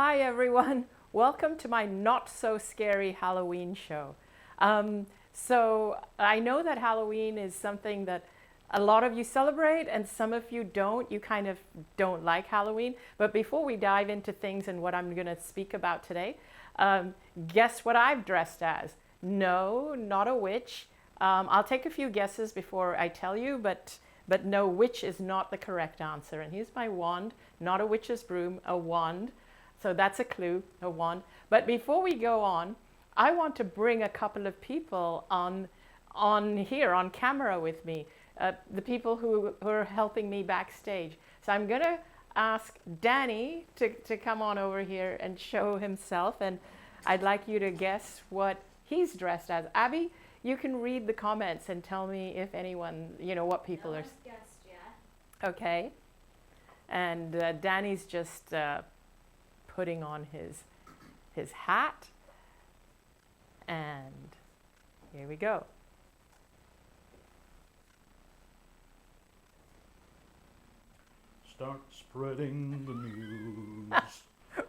Hi everyone, welcome to my not so scary Halloween show. So I know that Halloween is something that a lot of you celebrate and some of you don't. You kind of don't like Halloween. But before we dive into things and what I'm going to speak about today, guess what I've dressed as? No, not a witch. I'll take a few guesses before I tell you, but no, witch is not the correct answer. And here's my wand, not a witch's broom, a wand. So that's a clue, a wand. But before we go on, I want to bring a couple of people on here on camera with me, the people who are helping me backstage. So I'm going to ask Danny to come on over here and show himself, and I'd like you to guess what he's dressed as. Abby, you can read the comments and tell me if anyone, what people are. No one's guessed yet. Okay. And Danny's just putting on his hat, and here we go. Start spreading the news.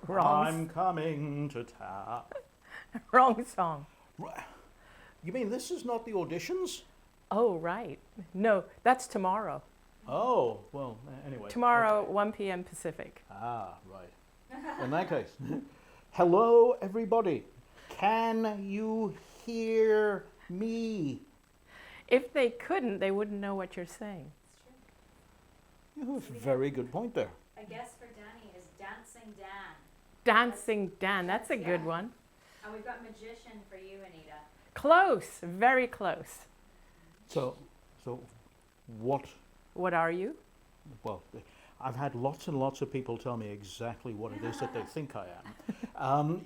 Wrong. I'm coming to town. Wrong song. You mean this is not the auditions? Oh, right. No, that's tomorrow. Oh, well, anyway. Tomorrow, okay. 1 p.m. Pacific. Ah, right. In that case, hello, everybody. Can you hear me? If they couldn't, they wouldn't know what you're saying. It's true. You have a very good point there. A guess for Danny is Dancing Dan. Dancing Dan, that's a good Yeah. one. And we've got Magician for you, Anita. Close, very close. So what? What are you? Well, I've had lots and lots of people tell me exactly what it is that they think I am.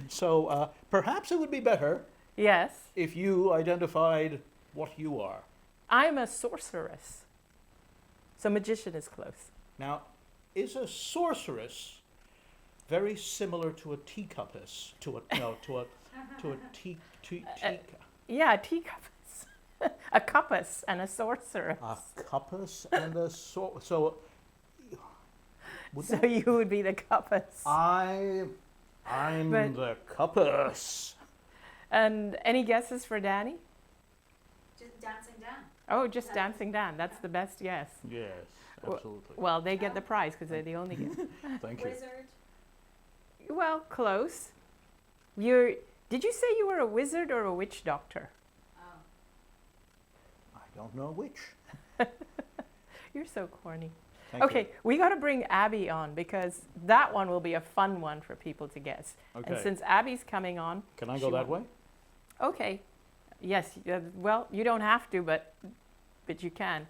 So perhaps it would be better Yes, if you identified what you are. I'm a sorceress. So magician is close. Now, is a sorceress very similar to a teacuppess? To a Yeah, teacups. A cuppus and a sorceress. a cuppus and a so. Would So that- you would be the cuppus. I'm But- the cuppus. And any guesses for Danny? Just Dancing Dan. Oh, just Dancing Dan. That's the best guess. Yes, Well- absolutely. Well, they get the prize because they're the only guess. Thank you. Wizard. Well, close. Did you say you were a wizard or a witch doctor? Oh. I don't know which. You're so corny. Thank Okay, we got to bring Abby on because that one will be a fun one for people to guess. you. And Okay. since Abby's coming on, Can I she go that won't- way? okay. Yes, well, you don't have to, but you can.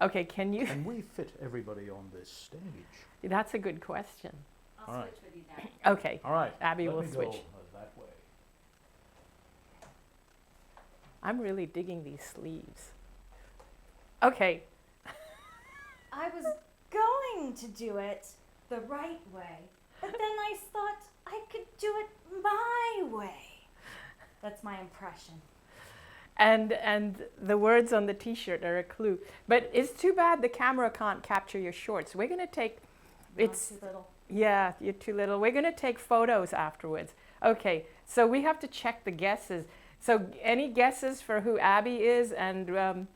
Okay, can you? Can we fit everybody on this stage? That's a good question. I'll All right. switch with you, Danny. Okay, All right. Abby let will me switch. Go, that way. I'm really digging these sleeves. Okay, I was going to do it the right way, but then I thought I could do it my way. That's my impression. and the words on the T-shirt are a clue. But it's too bad the camera can't capture your shorts. We're gonna take. It's Not too little. Yeah, you're too little. We're going to take photos afterwards. Okay, so we have to check the guesses. So any guesses for who Abby is? And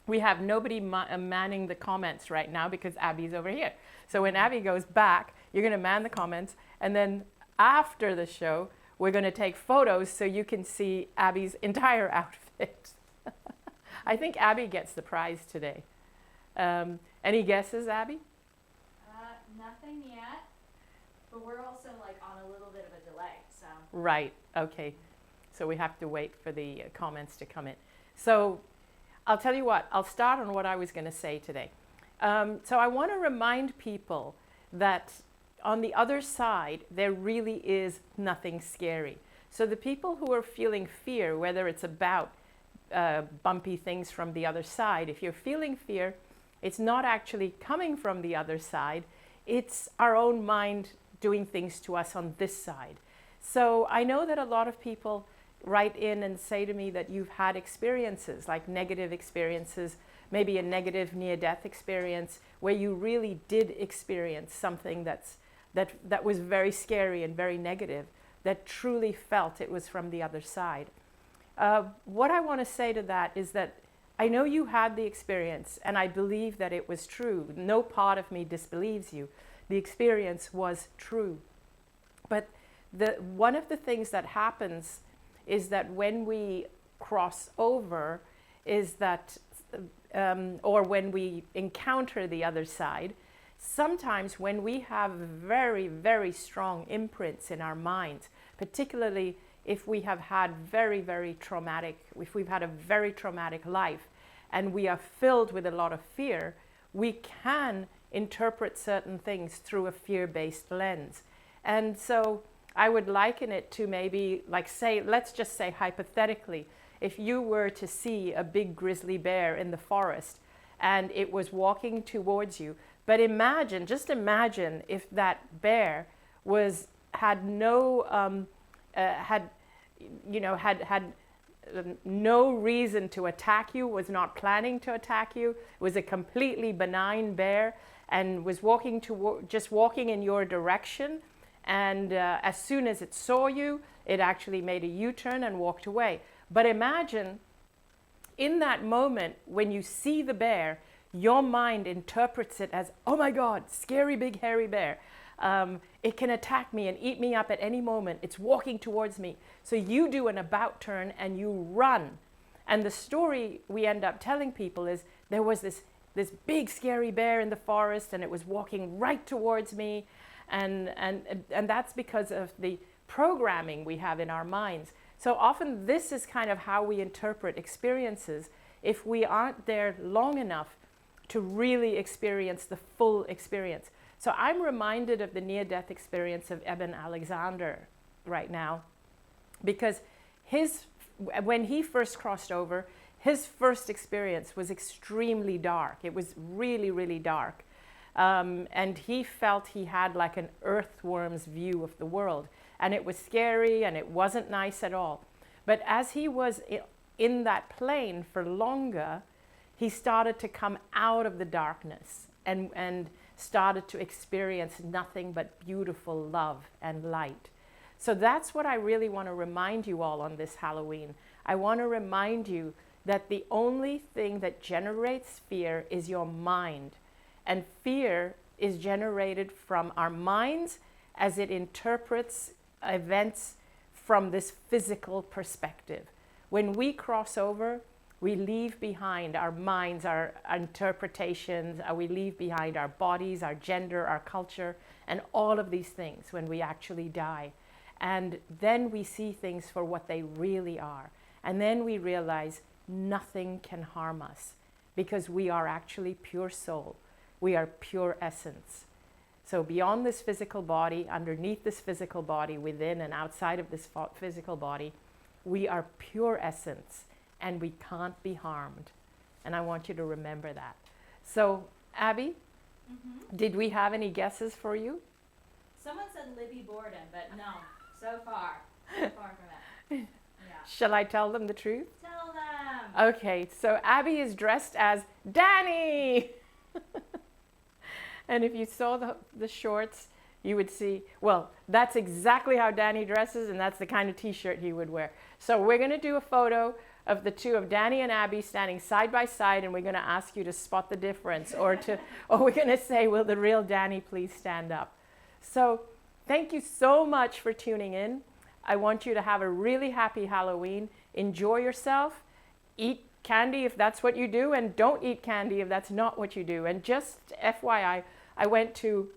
we have nobody manning the comments right now because Abby's over here. So when Abby goes back, you're going to man the comments. And then after the show, we're going to take photos so you can see Abby's entire outfit. I think Abby gets the prize today. Any guesses, Abby? Nothing yet. But we're also like on a little bit of a delay, so. Right, okay. So we have to wait for the comments to come in. So I'll tell you what, I'll start on what I was going to say today. So I want to remind people that on the other side, there really is nothing scary. So the people who are feeling fear, whether it's about bumpy things from the other side, if you're feeling fear, it's not actually coming from the other side, it's our own mind doing things to us on this side. So I know that a lot of people write in and say to me that you've had experiences, like negative experiences, maybe a negative near-death experience where you really did experience something that's that was very scary and very negative, that truly felt it was from the other side. What I want to say to that is that I know you had the experience, and I believe that it was true. No part of me disbelieves you. The experience was true. But one of the things that happens is that when we cross over, is that, or when we encounter the other side, sometimes when we have very, very strong imprints in our minds, particularly if we have had if we've had a very traumatic life and we are filled with a lot of fear, we can interpret certain things through a fear-based lens. And so I would liken it to maybe, like, say, let's just say hypothetically, if you were to see a big grizzly bear in the forest and it was walking towards you, but just imagine if that bear had no no reason to attack you, was not planning to attack you, was a completely benign bear, and was just walking in your direction. And as soon as it saw you, it actually made a U-turn and walked away. But imagine in that moment when you see the bear, your mind interprets it as, oh my God, scary big hairy bear. It can attack me and eat me up at any moment. It's walking towards me. So you do an about turn and you run. And the story we end up telling people is there was this big scary bear in the forest and it was walking right towards me. And that's because of the programming we have in our minds. So often this is kind of how we interpret experiences if we aren't there long enough to really experience the full experience. So I'm reminded of the near-death experience of Eben Alexander right now, because when he first crossed over, his first experience was extremely dark. It was really, really dark. And he felt he had like an earthworm's view of the world. And it was scary and it wasn't nice at all. But as he was in that plane for longer, he started to come out of the darkness and started to experience nothing but beautiful love and light. So that's what I really want to remind you all on this Halloween. I want to remind you that the only thing that generates fear is your mind. And fear is generated from our minds as it interprets events from this physical perspective. When we cross over, we leave behind our minds, our interpretations, we leave behind our bodies, our gender, our culture, and all of these things when we actually die. And then we see things for what they really are. And then we realize nothing can harm us because we are actually pure soul. We are pure essence. So beyond this physical body, underneath this physical body, within and outside of this physical body, we are pure essence and we can't be harmed. And I want you to remember that. So, Abby, did we have any guesses for you? Someone said Libby Borden, but no, so far from it. Yeah. Shall I tell them the truth? Tell them. Okay, so Abby is dressed as Danny. And if you saw the shorts, you would see, well, that's exactly how Danny dresses, and that's the kind of t-shirt he would wear. So we're going to do a photo of the two, of Danny and Abby standing side by side, and we're going to ask you to spot the difference, or we're going to say, will the real Danny please stand up? So thank you so much for tuning in. I want you to have a really happy Halloween. Enjoy yourself. Eat candy if that's what you do, and don't eat candy if that's not what you do. And just FYI, I went to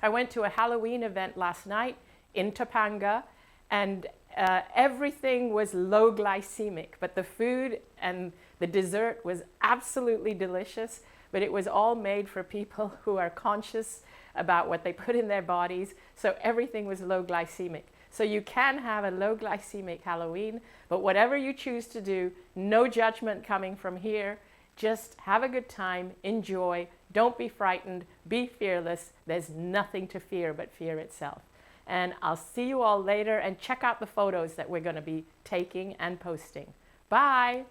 a Halloween event last night in Topanga, and everything was low glycemic, but the food and the dessert was absolutely delicious. But it was all made for people who are conscious about what they put in their bodies, so everything was low glycemic. So you can have a low glycemic Halloween, but whatever you choose to do, no judgment coming from here. Just have a good time, enjoy, don't be frightened, be fearless. There's nothing to fear but fear itself. And I'll see you all later, and check out the photos that we're going to be taking and posting. Bye!